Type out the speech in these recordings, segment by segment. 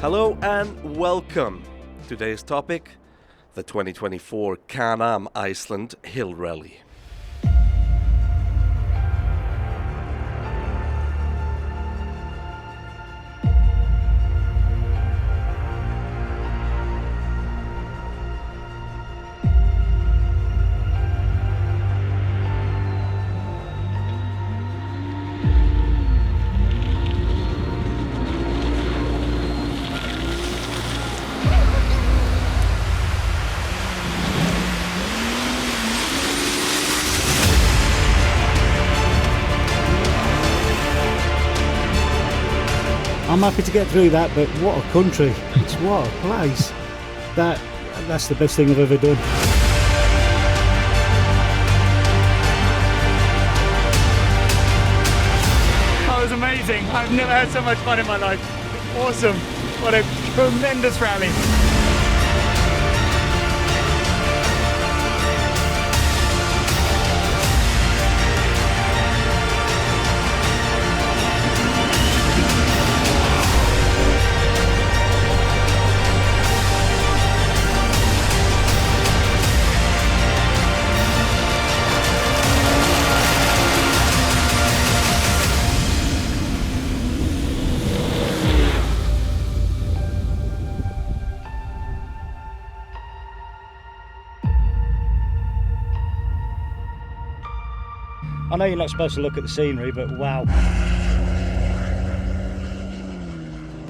Hello and welcome. Today's topic, the 2024 Can-Am Iceland Hill Rally. I'm happy to get through that, but what a country, what a place. That's the best thing I've ever done. That was amazing. I've never had so much fun in my life. Awesome. What a tremendous rally. I know you're not supposed to look at the scenery, but wow.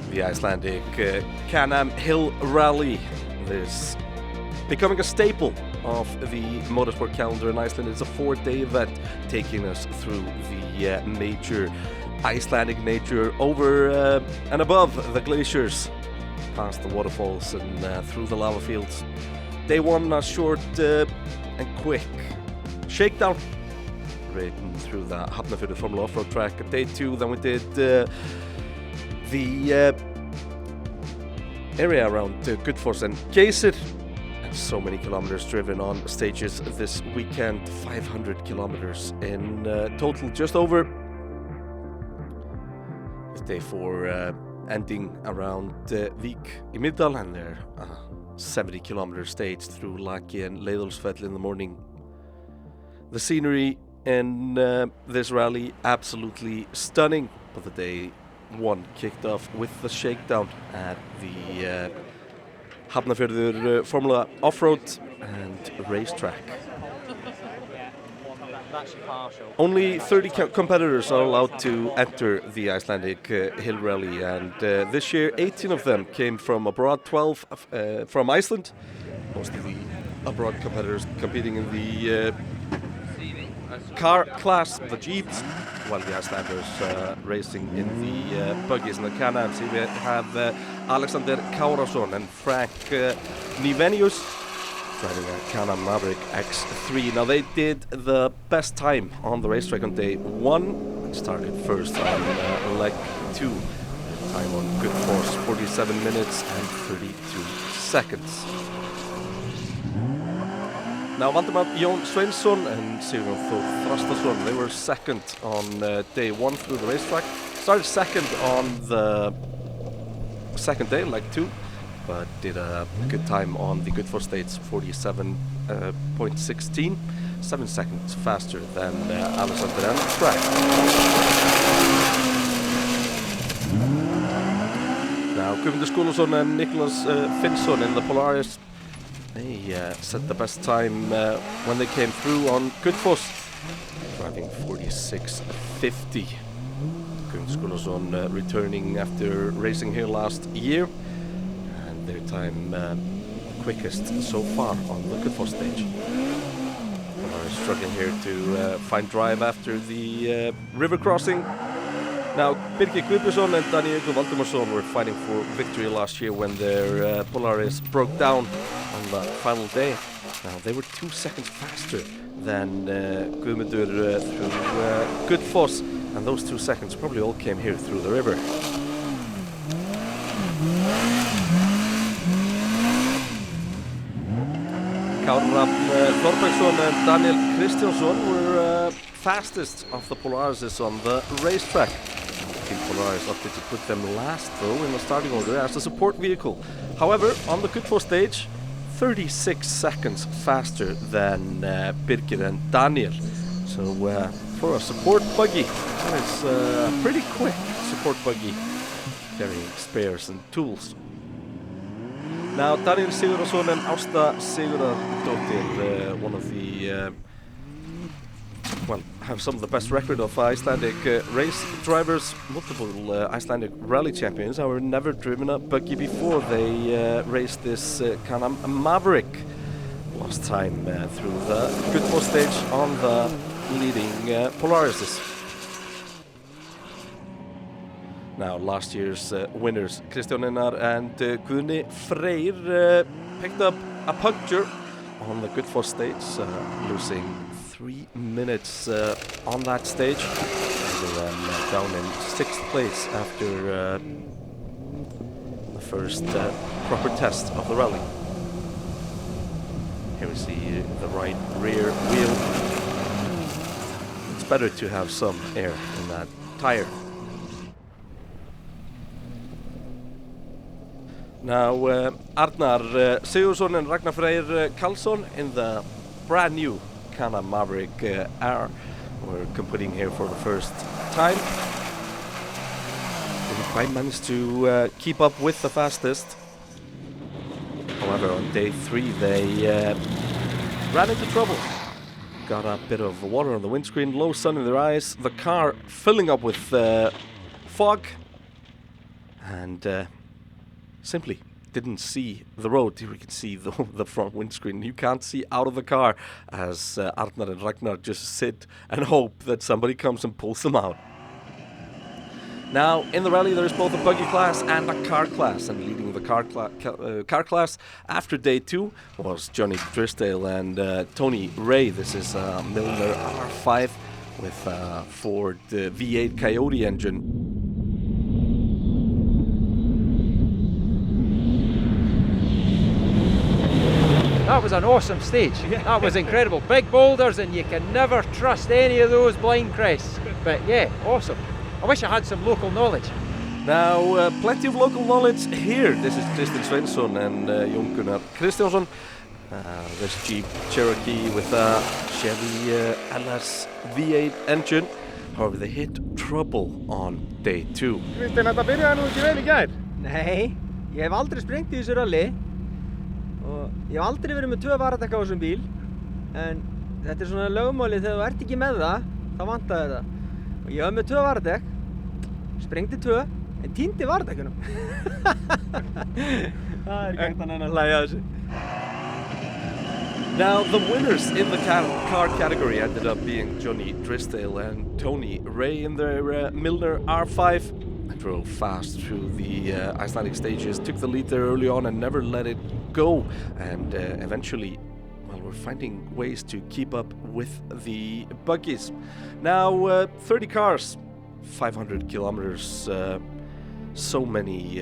The Icelandic Can-Am Hill Rally is becoming a staple of the motorsport calendar in Iceland. It's a 4-day event taking us through the major Icelandic nature, over and above the glaciers, past the waterfalls and through the lava fields. Day one, a short and quick shakedown ridden through the Hafnarfjörður Formula off-road track. Day two, then we did the area around Gullfoss and Geysir, and so many kilometers driven on stages this weekend, 500 kilometers in total, just over. With day four ending around Vík í Mýrdal, and there 70 kilometer stage through Laki and Leiðólfsfell in the morning. The scenery in this rally absolutely stunning, but the day one kicked off with the shakedown at the Hafnarfjörður Formula off-road and racetrack. Only 30 competitors are allowed to enter the Icelandic Hill Rally, and this year 18 of them came from abroad, 12 from Iceland. Most of the abroad competitors competing in the car class, the Jeeps, while the Icelanders racing in the buggies and the Can-Ams. We have Alexander Kárason and Frank Nivenius driving a Can-Am Maverick X3. Now, they did the best time on the racetrack on day one and started first on leg two. Time on Gullfoss, 47 minutes and 32 seconds. Now, Valdimar Jón Sveinsson and Sigurjón Þór Þrastason, they were second on day one through the racetrack. Started second on the second day, leg two, but did a good time on the Gullfoss stage, 47.16, 7 seconds faster than Alexander and Frank. Now, Guðmundur Skúlason and Nicholas Finnsson in the Polaris, they set the best time when they came through on Gullfoss, driving 46.50. Guðmundur Skúlason returning after racing here last year, and their time quickest so far on the Gullfoss stage. Polaris struggling here to find drive after the river crossing. Now, Birgir Guðbjörnsson and Daniel Valdimarsson were fighting for victory last year when their Polaris broke down on the final day. Now, they were 2 seconds faster than Guðmundur through Gullfoss, and those 2 seconds probably all came here through the river. Kári Þorbergsson and Daniel Kristjánsson were fastest of the Polarises on the racetrack. Team Polaris opted to put them last though in the starting order as a support vehicle. However, on the Gullfoss stage, 36 seconds faster than Birgir and Daniel. So for a support buggy, that is a pretty quick support buggy carrying spares and tools. Now Daniel Sigurðarson and Ásta Sigurðardóttir, one of the have some of the best record of Icelandic race drivers, multiple Icelandic rally champions. However, never driven a buggy before. They raced this kind of Maverick last time through the Gullfoss stage on the leading Polarises. Now, last year's winners, Kristján Einar and Guðni Freyr, picked up a puncture on the Gullfoss stage, losing 3 minutes on that stage. They were down in 6th place after the first proper test of the rally. Here we see the right rear wheel. It's better to have some air in that tire. Now Arnar Sigurðsson and Ragnar Freyr Karlsson in the brand new Kana Maverick R were competing here for the first time. Didn't quite manage to keep up with the fastest. However, on day 3 they ran into trouble. Got a bit of water on the windscreen, low sun in their eyes, the car filling up with fog, and simply didn't see the road. Here we can see the front windscreen. You can't see out of the car as Arnar and Ragnar just sit and hope that somebody comes and pulls them out. Now, in the rally there is both a buggy class and a car class, and leading the car class after day 2 was Johnny Drysdale and Tony Ray. This is a Milner R5 with a Ford V8 Coyote engine. That was an awesome stage. That was incredible. Big boulders, and you can never trust any of those blind crests. But yeah, awesome. I wish I had some local knowledge. Now, plenty of local knowledge here. This is Kristinn Sveinsson and Jón Gunnar Kristjánsson. This Jeep Cherokee with a Chevy LS V8 engine. However, they hit trouble on day 2. Kristinn, þetta byrjaði nú ekki vel í gær. Nei, ég hef aldrei sprengt í þessu rally. Og ég hef aldrei verið með 2 varadekk á þessum bíl. En þetta er svona lögmálið, þegar þú ert ekki með það, þá vantar þetta. Og ég hef með 2 varadekk, sprengdi 2, en týndi varadekkunum. Það er gætt að hlæja þessu. Now, the winners in the car category ended up being Johnny Drysdale and Tony Ray in their Milner R5. Drove fast through the Icelandic stages, took the lead there early on and never let it go. And eventually, well, we're finding ways to keep up with the buggies. Now, 30 cars, 500 kilometers, so many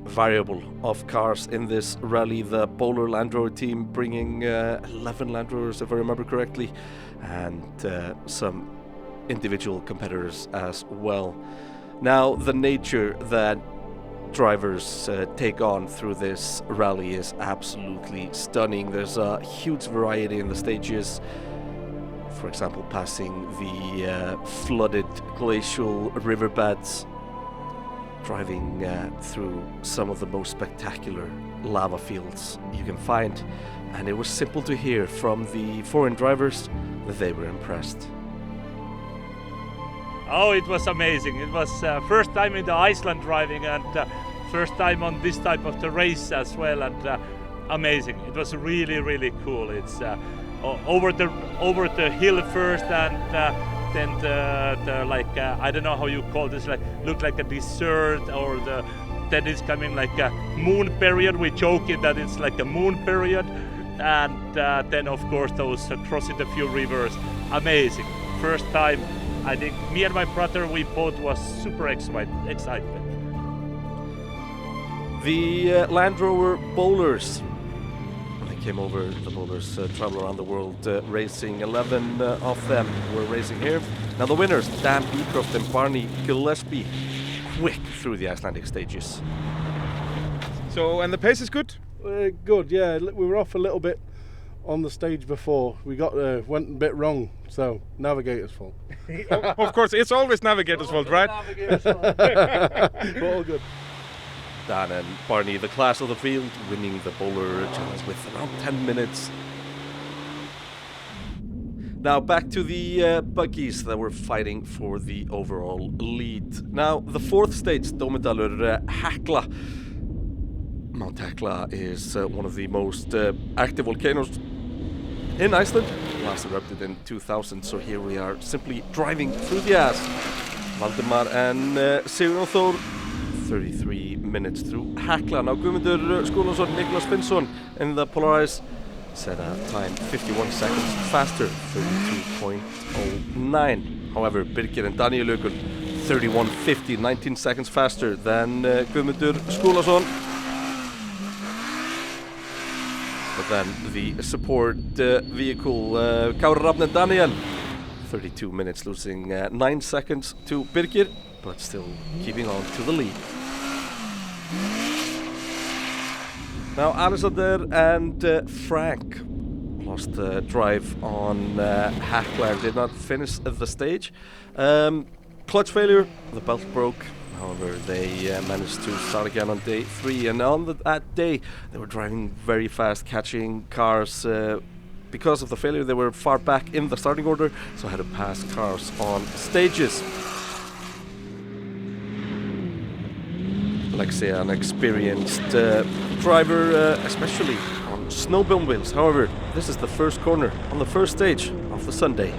variable of cars in this rally. The Bowler Land Rover team bringing 11 Land Rovers, if I remember correctly, and some individual competitors as well. Now, the nature that drivers take on through this rally is absolutely stunning. There's a huge variety in the stages. For example, passing the flooded glacial riverbeds, driving through some of the most spectacular lava fields you can find. And it was simple to hear from the foreign drivers that they were impressed. Oh, it was amazing. It was first time in the Iceland driving, and first time on this type of the race as well, and amazing. It was really, really cool. It's over the hill first, and then the like I don't know how you call this, like look like a desert, or then it's coming like a moon period. We joking that it's like a moon period, and then of course those crossing the few rivers. Amazing. First time. I think me and my brother, we both was super excited. The Land Rover Bowlers, they came over. The bowlers travel around the world racing. 11 of them were racing here. Now the winners, Dan Beecroft and Barney Gillespie, quick through the Icelandic stages. So, and the pace is good? Good, yeah. We were off a little bit on the stage before. We went a bit wrong, so navigator's fault. Of course, it's always navigator's fault, right? But all good. Dan and Barney, the class of the field, winning the bowler challenge with around 10 minutes. Now back to the buggies that were fighting for the overall lead. Now the fourth stage, Dómedalur Hekla. Mount Hekla is one of the most active volcanoes in Iceland. Last erupted in 2000, so here we are simply driving through the ass. Valdimar and Sigurður Þór, 33 minutes through Hekla. Now Guðmundur Skúlason, Niklas Finnsson in the Polaris set a time 51 seconds faster, 32.09. However, Birgir and Daniel Jökull, 31.50, 19 seconds faster than Guðmundur Skúlason. But then the support vehicle, Kári Rafn and Daniel, 32 minutes, losing 9 seconds to Birgir, but still keeping on to the lead. Now Alexander and Frank lost the drive on Hekla and did not finish the stage. Clutch failure, the belt broke. However, they managed to start again on day 3, and on that day they were driving very fast, catching cars. Because of the failure, they were far back in the starting order, so had to pass cars on stages. Alexei, an experienced driver, especially on snowmobile wheels. However, this is the first corner on the first stage of the Sunday.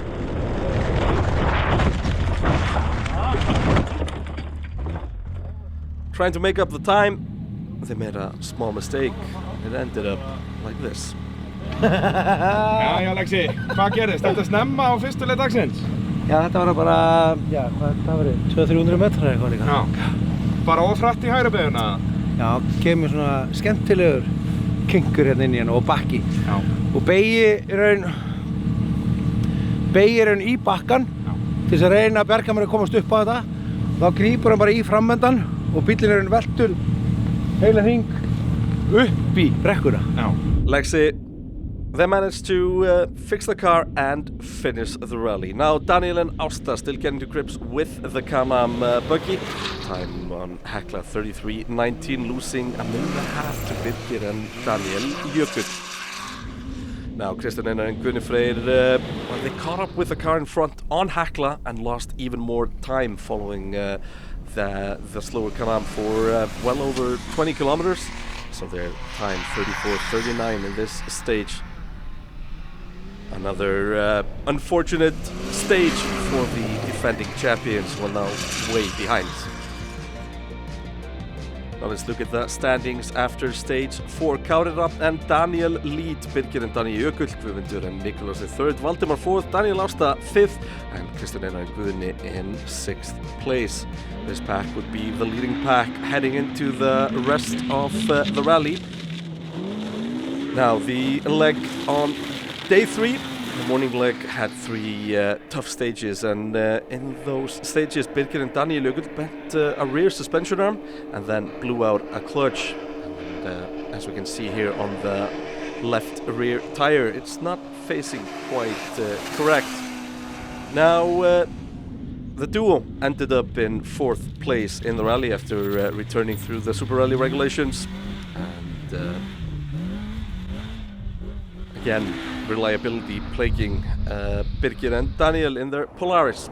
Trying to make up the time, they made a small mistake. It ended up like this. Já, Alexi, hvað gerist? Þetta snemma á fyrstu leið dagsins? Já, þetta var bara, hvað var þetta? 200-300 metrar eitthvað líka. Já. Bara ofrætt í hægri beyguna? Já, kemur svona skemmtilegur kinkur hérna inn í hann og bakki. Já. Og beygir hann í bakkan til þess að reyna að bjarga mér að komast upp á þetta. Þá grípur hann bara í framöndan og bíllinn veltur heila hring upp í brekkuna. Já. Lexi, they managed to fix the car and finish the rally. Now Daniel and Ásta still getting to grips with the Can-Am buggy. Time on Hekla 33.19, losing a minute and a half to Birgir and Daniel Jökull. Now Kristján Einar and Guðni Freyr, well, they caught up with the car in front on Hekla and lost even more time following the slower Can-Am for well over 20 kilometers. So their time 34.39 in this stage. Another unfortunate stage for the defending champions, who are now way behind. Now let's look at the standings after stage 4. Kári Rafn and Daniel lead, Birgir and Daniel Jökull, Guðmundur and Nicholas in 3rd, Valdimar 4th, Daniel Ásta 5th, and Kristján Einar and Guðni in 6th place. This pack would be the leading pack heading into the rest of the rally. Now the leg on day 3, the morning leg, had 3 tough stages, and in those stages Birgir and Daniel Jökull bent a rear suspension arm and then blew out a clutch. And as we can see here on the left rear tire, it's not facing quite correct. Now the duo ended up in 4th place in the rally after returning through the Super Rally regulations, and again, reliability plaguing Birgir and Daniel in their Polaris.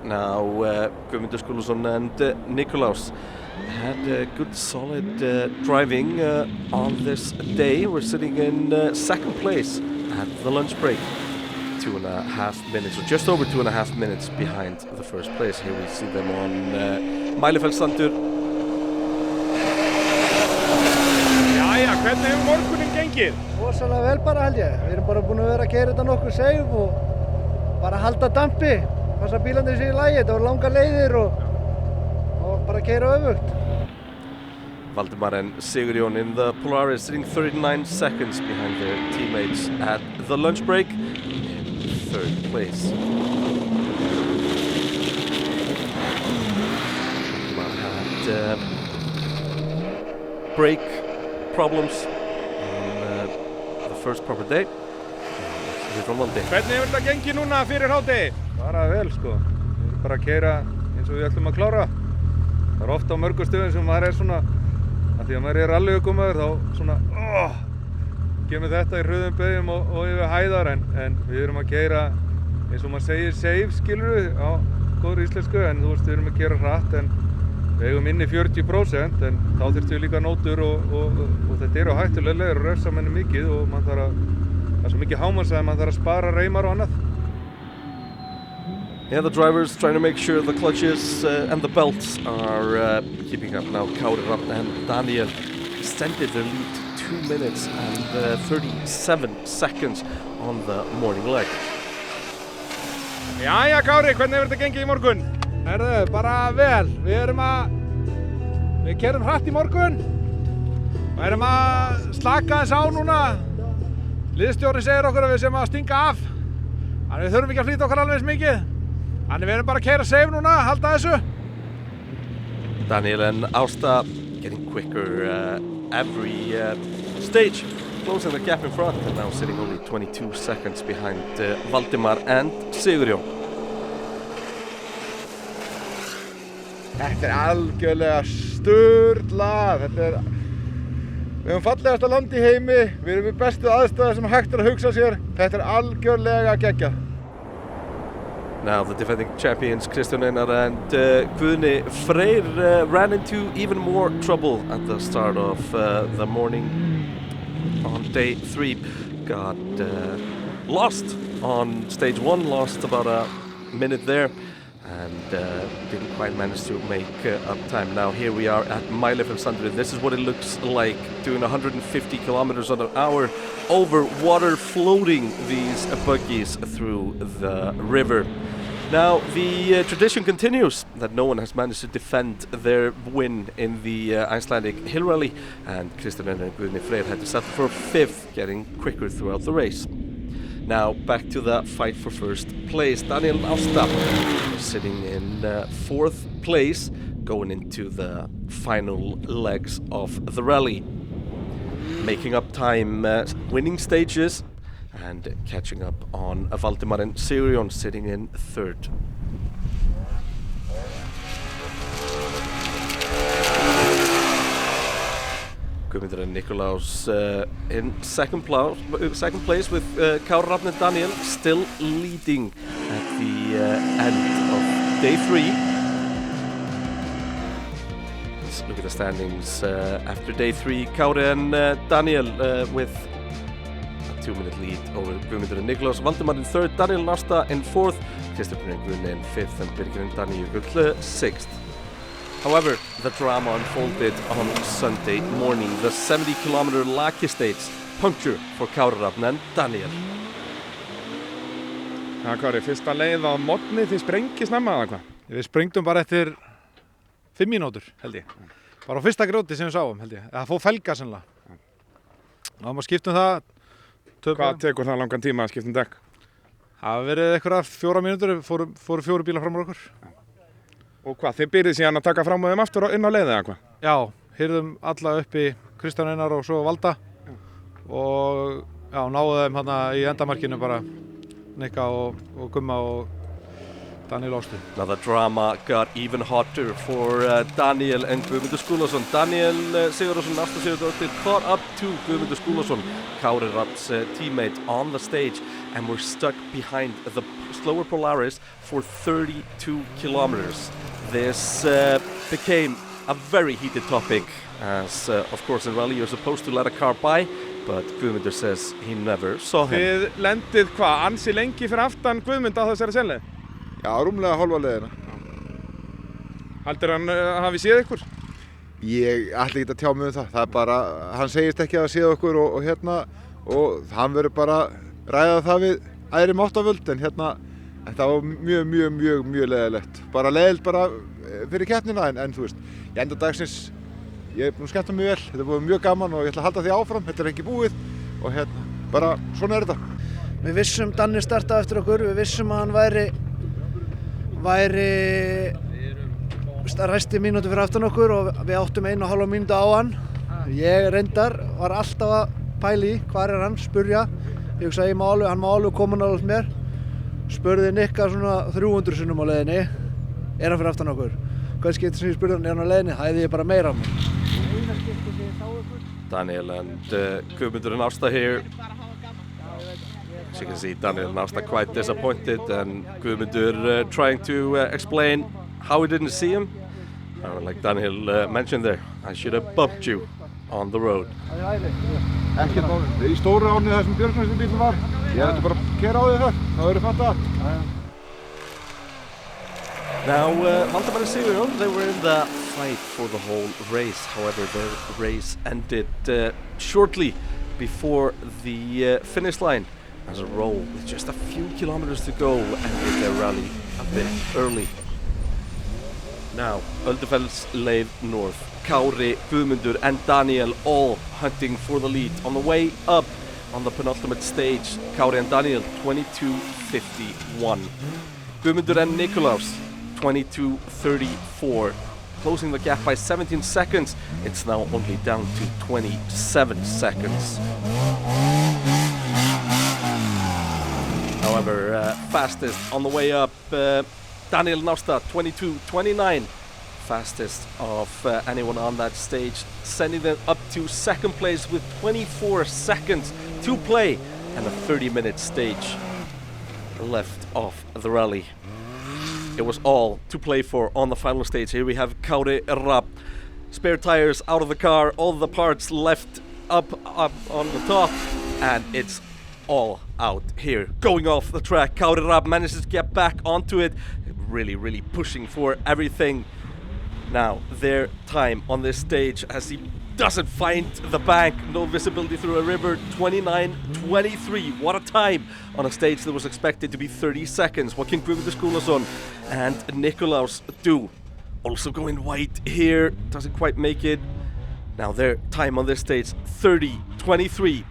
Now Guðmundur Skúlason and Nikolaus had good solid driving on this day. We're sitting in 2nd place at the lunch break. 2.5 minutes, or just over 2.5 minutes behind the first place. Here we see them on Mælifellssandur. Jæja, hvernig hefur morgunin gengið? Rosalega vel bara held ég. Við erum bara búin að vera að keyra þetta nokkuð safe og bara halda dampi. Passa bílarnir sig í lagi, þetta voru langar leiðir og bara keyra öfugt. Valdimar and Sigurjón in the Polaris sitting 39 seconds behind their teammates at the lunch break in 3rd place. Valdimar had brake problems on the first proper day. Hvernig hefur þetta gengið núna fyrir hádegi? Bara vel sko. Við erum bara að keyra eins og við ætlum að klára. Það er ofta á mörgum stöðum sem maður er svona, af því að maður er rallyökumaður þá svona, kemur þetta í hröðum beygjum og yfir hæðar en við erum að keyra eins og maður segir safe, skilur við, á góðri íslensku, en þú veist við erum að keyra hratt en við eigum inni 40% en þá þurftum við líka nótur og þetta eru hættulegir og refsa manni mikið og mann þarf að, það er svo mikið hámarsaði, mann þarf að spara reymar og annað. Yeah, the drivers trying to make sure the clutches and the belts are keeping up now. Kári Rafn and Daniel extended their lead to 2 minutes and 37 seconds on the morning leg. Jæja Kári, hvernig hefur þetta gengið í morgun? Herðu, bara vel. Við keyrum hratt í morgun. Við erum að slaka þess á núna. Liðsstjórinn segir okkur að við séum að stinga af. Þannig við þurfum ekki að flýta okkur alveg eins mikið. Þannig við erum bara að keyra safe núna, halda þessu. Daniel and Ásta getting quicker every stage, closing the gap in front and now sitting only 22 seconds behind Valdimar and Sigurjón. Þetta er algjörlega sturlað. Við höfum fallegasta land í heimi, við erum í bestu aðstæður sem hægt er að hugsa sér. Þetta er algjörlega geggjað. Now the defending champions Kristján Einar and Guðni Freyr ran into even more trouble at the start of the morning on day 3. Got lost on stage 1, lost about a minute there and didn't quite manage to make up time. Now here we are at Mælifellssandur. This is what it looks like doing 150 kilometers an hour over water, floating these buggies through the river. Now the tradition continues that no one has managed to defend their win in the Icelandic hill rally, and Kristján Einar and Guðni Freyr had to settle for 5th, getting quicker throughout the race. Now back to the fight for first place. Daniel and Ásta sitting in 4th place, going into the final legs of the rally, making up time, winning stages and catching up on Valdimar and Sigurjón sitting in 3rd. Guðmundur and Nikolaus in second place with Kári Rafn and Daniel still leading at the end of day 3. Let's look at the standings after day 3. Kári and Daniel with 2-minute lead over Guðmundur and Nikolaus. Valdimar in 3rd, Daniel and Ásta in 4th, Kristján and Guðni in 5th, and Birgir and Daniel 6th. However, the drama unfolded on Sunday morning. The 70-kilometer Laki stage puncture for Kári Rafn and Daniel. Já Kári, fyrsta leið á morgni, þið sprengið snemma eða hvað? Við sprengdum bara eftir 5 mínútur, held ég. Bara á fyrsta grjóti sem við sáum, held ég. Það fór felga sennilega. Þá maður skiptum það. Hvað tekur það langan tíma að skipta dekk? Það hafa verið eitthvað 4 mínútur, fóru 4 bílar fram á okkur. Og hvað, þið byrjuð síðan að taka fram á þeim aftur inn á leiði eða hvað? Já, hirðum alla uppi Kristján Einar og svo Valda og já, náðu þeim hérna í endamarkinu bara Nikka og Gumma og Daniel Ástu. Now the drama got even hotter for Daniel and Guðmundur Skúlason. Daniel Sigurðarson and Ásta Sigurðardóttir caught up to Guðmundur Skúlason, Kári Rafn's teammate, on the stage and were stuck behind the slower Polaris for 32 kilometers. This became a very heated topic as, of course, in rally you're supposed to let a car by, but Guðmundur says he never saw him. Þið lendið hvað, ansi lengi fyrir aftan Guðmund á þessari senleið? Já, rúmlega hálfa leiðina. Haldur hann hafi séð ykkur? Ég ætla ekki að tjá mig það. Það er bara, hann segist ekki að séð okkur og hann verður bara ræða það við æðri máttavöld en þetta var mjög leiðilegt. Bara leiðilegt bara fyrir keppnina en þú veist, í enda dagsins ég búinn að skemmta mig vel, þetta búið mjög gaman og ég ætla að halda því áfram, þetta ekki búið og bara svona þetta. Við vissum Danni startaði eftir okkur, við vissum að hann væri ræsti mínútu fyrir aftan okkur og við áttum 1,5 mínútu á hann. Ég reyndar var alltaf að pæla í hvar hann, spurja. Ég hugsaði hann má alveg koma nálægt mér. Spurði Nikka svona 300 sinnum á leiðinni. Hann fyrir aftan okkur? Hvern skipti sem ég spurði hann á leiðinni, hæði ég bara meira á mig. Daniel and Guðmundur and Ásta here. As you can see, Daniel and Ásta quite disappointed, and Guðmundur trying to explain how he didn't see him. Like Daniel mentioned there, I should have bumped you on the road. Ekkert mál. Í stóru ánni þar sem björgunarsveitabíllinn var. Ég ætti bara að keyra á þig þar, þá verður fattað. Now, Valdimar and Sigurjón, they were in the fight for the whole race. However, the race ended shortly before the finish line. As a roll, with just a few kilometers to go, ended their rally a bit early. Now, Öldufells north, Kári, Guðmundur and Daniel all hunting for the lead. On the way up on the penultimate stage, Kári and Daniel 22:51. Guðmundur and Nikolaus 22:34. Closing the gap by 17 seconds. It's now only down to 27 seconds. However, fastest on the way up, Daniel and Ásta 22:29. Fastest of anyone on that stage, sending them up to second place with 24 seconds to play and a 30-minute stage left of the rally. It was all to play for on the final stage. Here we have Kári Rapp. Spare tires out of the car, all the parts left up on the top, and it's all out here. Going off the track, Kári Rapp manages to get back onto it, really pushing for everything. Now, their time on this stage as he doesn't find the bank, no visibility through a river, 29:23. What a time on a stage that was expected to be 30 seconds. What can Guðmundur Skúlason and Nikolaus do? Also going white here, doesn't quite make it. Now their time on this stage, 30:23.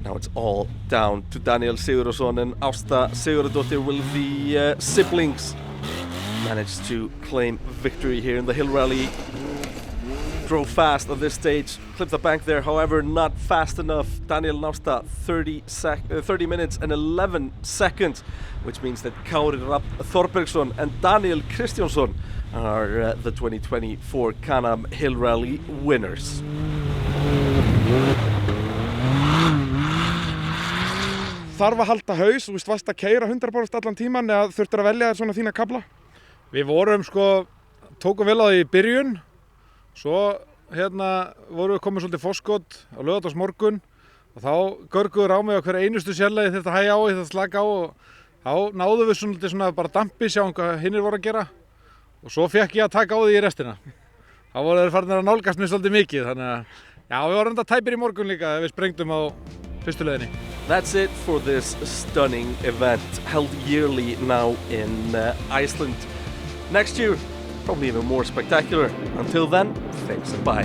Now it's all down to Daniel Sigurðarson and Ásta Sigurðardóttir. Will the siblings manage to claim victory here in the hill rally? Drove fast on this stage, clipped the bank there, however not fast enough. Daniel and Ásta 30 minutes and 11 seconds, which means that Kári Rapp Þorbergsson and Daniel Kristjánsson are the 2024 Can-Am Hill Rally winners. Þarf að halda haus, þú varst að keyra 100% allan tíman eða þurftir að velja þér svona þína kafla? Við vorum tókum vel á því í byrjun, svo vorum við komið svolítið forskot á laugardagsmorgun og þá görguður á mig á hverju einustu sérlagi þurfti að hægja á, ég þurfti að slaka á og þá náðum við svona bara dampi, sjáum hvað hinnir voru að gera og svo fekk ég að taka á því í restina. Þá voru þeir farnir að nálgast mig svolítið mikið, þannig að já, við vorum enda tæpir í morgun líka þegar við sprengdum á fyrstu leiðinni. That's it for this stunning event held yearly now in Iceland. Next year, probably even more spectacular. Until then, thanks and bye.